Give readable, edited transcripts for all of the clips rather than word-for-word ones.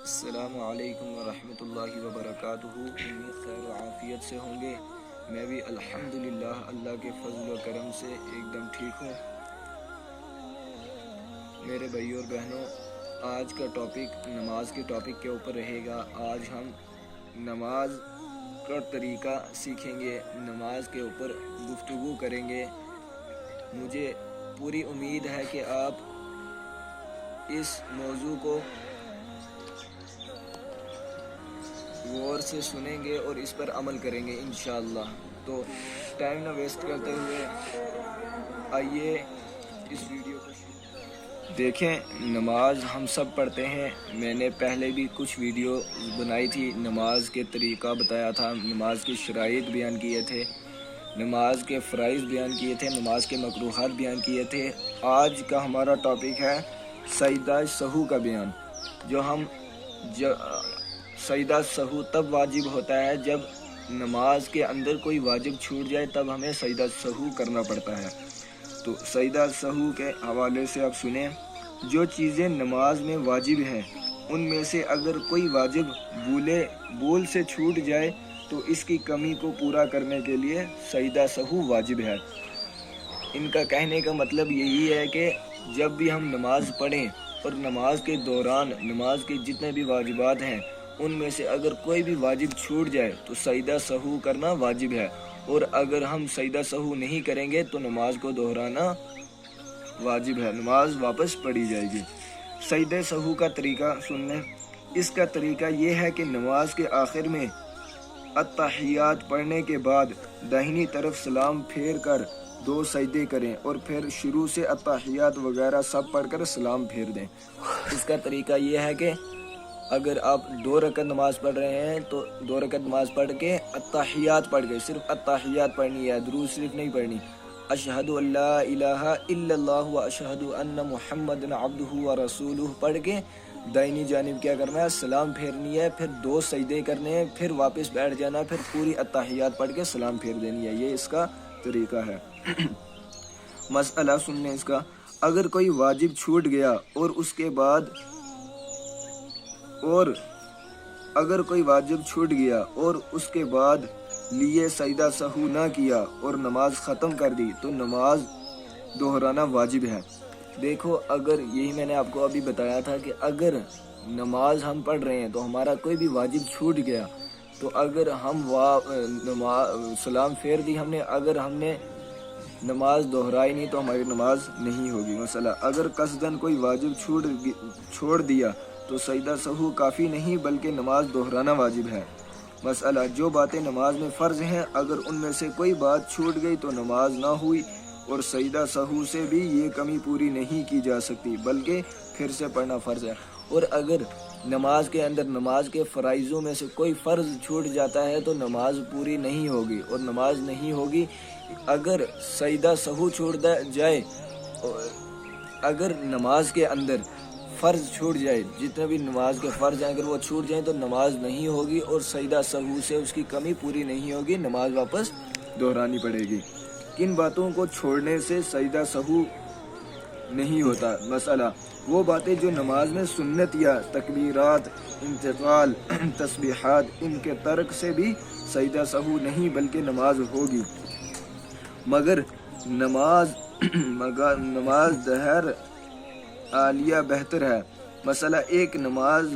السلام علیکم ورحمۃ اللہ وبرکاتہ۔ امید خیر و عافیت سے ہوں گے۔ میں بھی الحمدللہ اللہ کے فضل و کرم سے ایک دم ٹھیک ہوں۔ میرے بھائیوں اور بہنوں، آج کا ٹاپک نماز کے ٹاپک کے اوپر رہے گا۔ آج ہم نماز کا طریقہ سیکھیں گے، نماز کے اوپر گفتگو کریں گے۔ مجھے پوری امید ہے کہ آپ اس موضوع کو غور سے سنیں گے اور اس پر عمل کریں گے انشاءاللہ۔ تو ٹائم نہ ویسٹ کرتے ہوئے آئیے اس ویڈیو کو دیکھیں۔ نماز ہم سب پڑھتے ہیں۔ میں نے پہلے بھی کچھ ویڈیو بنائی تھی، نماز کے طریقہ بتایا تھا، نماز کی شرائط بیان کیے تھے، نماز کے فرائض بیان کیے تھے، نماز کے مکروہات بیان کیے تھے۔ آج کا ہمارا ٹاپک ہے سجدہ سہو کا بیان۔ سجدہ سہو تب واجب ہوتا ہے جب نماز کے اندر کوئی واجب چھوٹ جائے، تب ہمیں سجدہ سہو کرنا پڑتا ہے۔ تو سجدہ سہو کے حوالے سے آپ سنیں۔ جو چیزیں نماز میں واجب ہیں ان میں سے اگر کوئی واجب بھول سے چھوٹ جائے تو اس کی کمی کو پورا کرنے کے لیے سجدہ سہو واجب ہے۔ ان کا کہنے کا مطلب یہی ہے کہ جب بھی ہم نماز پڑھیں اور نماز کے دوران نماز کے جتنے بھی واجبات ہیں ان میں سے اگر کوئی بھی واجب چھوٹ جائے تو سجدہ سہو کرنا واجب ہے، اور اگر ہم سجدہ سہو نہیں کریں گے تو نماز کو دہرانا واجب ہے، نماز واپس پڑھی جائے گی۔ سجدہ سہو کا طریقہ سن لیں۔ اس کا طریقہ یہ ہے کہ نماز کے آخر میں التحیات پڑھنے کے بعد داہنی طرف سلام پھیر کر 2 سجدے کریں اور پھر شروع سے التحیات وغیرہ سب پڑھ کر سلام پھیر دیں۔ اس کا طریقہ یہ ہے کہ اگر آپ 2 رکعت نماز پڑھ رہے ہیں تو 2 رکعت نماز پڑھ کے التحیات پڑھ کے، صرف التحیات پڑھنی ہے، درود شریف نہیں پڑھنی۔ اشہد ان لا الہ الا اللہ و اشہد ان محمد عبدہ و رسولہ پڑھ کے دائنی جانب کیا کرنا ہے، سلام پھیرنی ہے، پھر 2 سجدے کرنے ہیں، پھر واپس بیٹھ جانا، پھر پوری التحیات پڑھ کے سلام پھیر دینی ہے۔ یہ اس کا طریقہ ہے۔ مسئلہ سننے اس کا، اگر کوئی واجب چھوٹ گیا اور اس کے بعد لیے سجدہ سہو نہ کیا اور نماز ختم کر دی تو نماز دہرانا واجب ہے۔ دیکھو، اگر یہی میں نے آپ کو ابھی بتایا تھا کہ اگر نماز ہم پڑھ رہے ہیں تو ہمارا کوئی بھی واجب چھوٹ گیا تو اگر ہم سلام پھیر دی ہم نے، اگر ہم نے نماز دہرائی نہیں تو ہماری نماز نہیں ہوگی۔ مسئلہ، اگر قصدن کوئی واجب چھوڑ دیا تو سجدہ سہو کافی نہیں بلکہ نماز دہرانا واجب ہے۔ مسئلہ، جو باتیں نماز میں فرض ہیں اگر ان میں سے کوئی بات چھوٹ گئی تو نماز نہ ہوئی، اور سجدہ سہو سے بھی یہ کمی پوری نہیں کی جا سکتی بلکہ پھر سے پڑھنا فرض ہے۔ اور اگر نماز کے اندر نماز کے فرائضوں میں سے کوئی فرض چھوٹ جاتا ہے تو نماز پوری نہیں ہوگی، اور نماز نہیں ہوگی اگر سجدہ سہو چھوڑ جائے۔ اگر نماز کے اندر فرض چھوٹ جائے، جتنے بھی نماز کے فرض ہیں اگر وہ چھوٹ جائیں تو نماز نہیں ہوگی، اور سجدہ سہو سے اس کی کمی پوری نہیں ہوگی، نماز واپس دہرانی پڑے گی۔ کن باتوں کو چھوڑنے سے سجدہ سہو نہیں ہوتا؟ مسئلہ، وہ باتیں جو نماز میں سنت یا تکبیرات، انتقال، تسبیحات، ان کے ترک سے بھی سجدہ سہو نہیں بلکہ نماز ہوگی، مگر نماز دہر عالیہ بہتر ہے۔ مسئلہ، ایک نماز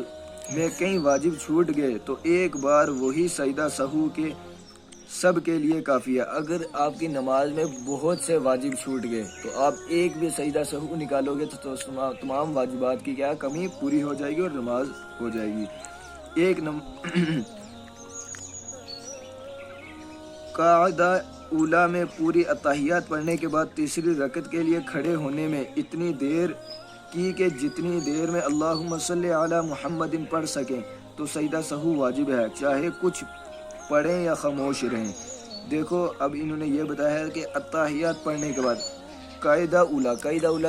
میں کئی واجب چھوٹ گئے تو ایک بار وہی سجدہ سہو کے سب کے لیے کافی ہے۔ اگر آپ کی نماز میں بہت سے واجب چھوٹ گئے تو آپ ایک بھی سجدہ سہو نکالو گے تو تمام واجبات کی کیا کمی پوری ہو جائے گی اور نماز ہو جائے گی۔ قاعدہ اولا میں پوری التحیات پڑھنے کے بعد تیسری رکعت کے لیے کھڑے ہونے میں اتنی دیر کی کہ جتنی دیر میں اللہم صلی علی محمد پڑھ سکیں تو سجدہ سہو واجب ہے، چاہے کچھ پڑھیں یا خاموش رہیں۔ دیکھو، اب انہوں نے یہ بتایا ہے کہ التحیات پڑھنے کے بعد قاعدہ اولا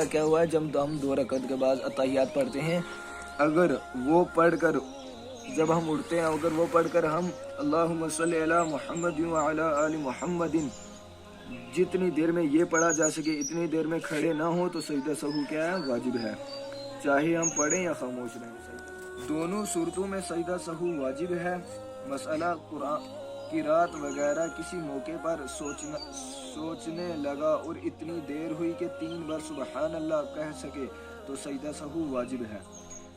کیا ہوا ہے؟ جب ہم 2 رکعت کے بعد التحیات پڑھتے ہیں، اگر وہ پڑھ کر جب ہم اٹھتے ہیں، اگر وہ پڑھ کر ہم اللہم صلی علی محمد وعلی آل محمد جتنی دیر میں یہ پڑھا جا سکے اتنی دیر میں کھڑے نہ ہوں تو سجدہ سہو کیا ہے؟ واجب ہے، چاہے ہم پڑھیں یا خاموش رہیں۔ دونوں صورتوں میں سجدہ سہو واجب ہے۔ مسئلہ قرآن کی رات وغیرہ کسی موقع پر سوچنے لگا اور اتنی دیر ہوئی کہ 3 بار سبحان اللہ کہہ سکے تو سجدہ سہو واجب ہے۔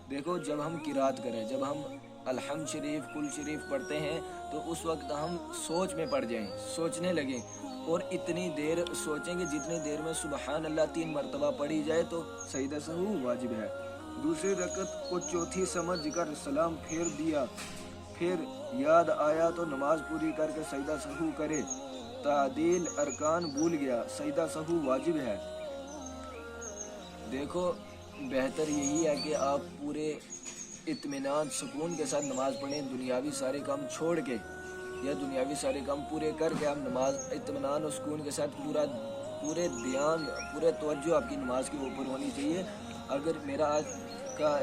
دیکھو، جب ہم قرات کریں، جب ہم الحمد شریف کل شریف پڑھتے ہیں تو اس وقت ہم سوچ میں پڑ جائیں، سوچنے لگیں اور اتنی دیر سوچیں گے جتنی دیر میں سبحان اللہ 3 مرتبہ پڑھی جائے تو سجدہ سہو واجب ہے۔ دوسری رکعت کو چوتھی سمجھ کر سلام پھیر دیا، پھر یاد آیا تو نماز پوری کر کے سجدہ سہو کرے۔ تعدیل ارکان بھول گیا، سجدہ سہو واجب ہے۔ دیکھو، بہتر یہی ہے کہ آپ پورے اطمینان سکون کے ساتھ نماز پڑھیں، دنیاوی سارے کام چھوڑ کے یا دنیاوی سارے کام پورے کر کے آپ نماز اطمینان اور سکون کے ساتھ پورے دھیان، پورے توجہ آپ کی نماز کے اوپر ہونی چاہیے۔ اگر میرا آج کا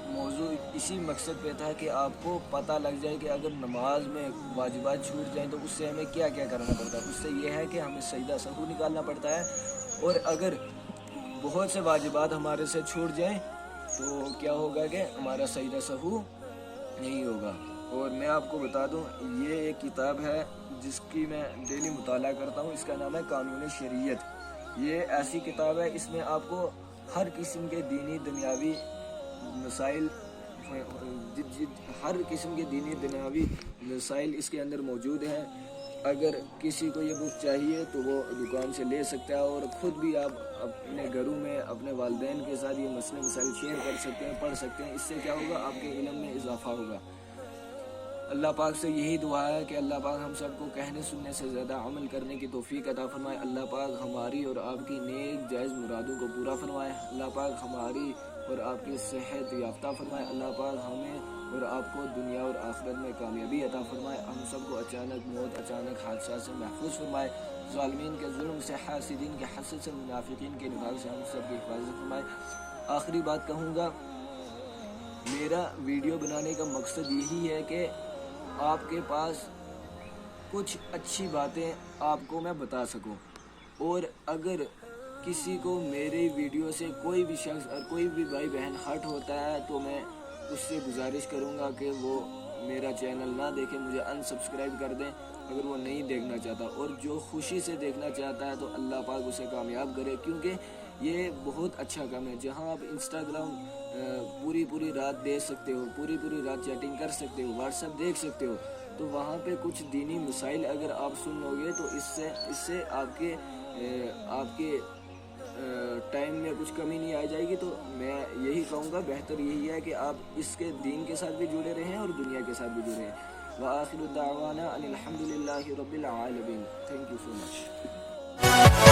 موضوع اسی مقصد پہ تھا کہ آپ کو پتہ لگ جائے کہ اگر نماز میں واجبات چھوٹ جائیں تو اس سے ہمیں کیا کیا کرنا پڑتا ہے۔ اس سے یہ ہے کہ ہمیں سجدہ سہو نکالنا پڑتا ہے، اور اگر بہت سے واجبات ہمارے سے چھوٹ جائیں تو کیا ہوگا کہ ہمارا سجدہ سہو نہیں ہوگا۔ اور میں آپ کو بتا دوں، یہ ایک کتاب ہے جس کی میں ڈیلی مطالعہ کرتا ہوں، اس کا نام ہے قانون شریعت۔ یہ ایسی کتاب ہے، اس میں آپ کو ہر قسم کے دینی دنیاوی مسائل، ہر قسم کے دینی دنیاوی مسائل اس کے اندر موجود ہیں۔ اگر کسی کو یہ بک چاہیے تو وہ دکان سے لے سکتا ہے، اور خود بھی آپ اپنے گھروں میں اپنے والدین کے ساتھ یہ مسئلے مسائل شیئر کر سکتے ہیں، پڑھ سکتے ہیں۔ اس سے کیا ہوگا، آپ کے علم میں اضافہ ہوگا۔ اللہ پاک سے یہی دعا ہے کہ اللہ پاک ہم سب کو کہنے سننے سے زیادہ عمل کرنے کی توفیق عطا فرمائے۔ اللہ پاک ہماری اور آپ کی نیک جائز مرادوں کو پورا فرمائے۔ اللہ پاک ہماری اور آپ کی صحت یافتہ فرمائے۔ اللہ پاک ہمیں اور آپ کو دنیا اور آخرت میں کامیابی عطا فرمائے۔ ہم سب کو اچانک موت، اچانک حادثات سے محفوظ فرمائے۔ ظالمین کے ظلم سے، حاسدین کے حسد سے، منافقین کے نفاق سے ہم سب کی حفاظت فرمائے۔ آخری بات کہوں گا، میرا ویڈیو بنانے کا مقصد یہی ہے کہ آپ کے پاس کچھ اچھی باتیں آپ کو میں بتا سکوں، اور اگر کسی کو میری ویڈیو سے کوئی بھی شخص اور کوئی بھی بھائی بہن ہرٹ ہوتا ہے تو میں اس سے گزارش کروں گا کہ وہ میرا چینل نہ دیکھے، مجھے انسبسکرائب کر دیں اگر وہ نہیں دیکھنا چاہتا، اور جو خوشی سے دیکھنا چاہتا ہے تو اللہ پاک اسے کامیاب کرے، کیونکہ یہ بہت اچھا کام ہے۔ جہاں آپ انسٹاگرام پوری رات دیکھ سکتے ہو، پوری رات چیٹنگ کر سکتے ہو، واٹس ایپ دیکھ سکتے ہو، تو وہاں پہ کچھ دینی مسائل اگر آپ سن لو گے تو اس سے آپ کے ٹائم میں کچھ کمی نہیں آ جائے گی۔ تو میں یہی کہوں گا، بہتر یہی ہے کہ آپ اس کے دین کے ساتھ بھی جڑے رہیں اور دنیا کے ساتھ بھی جڑے رہیں۔ وآخر دعوانا ان الحمد للہ رب العالمین۔ Thank you so much.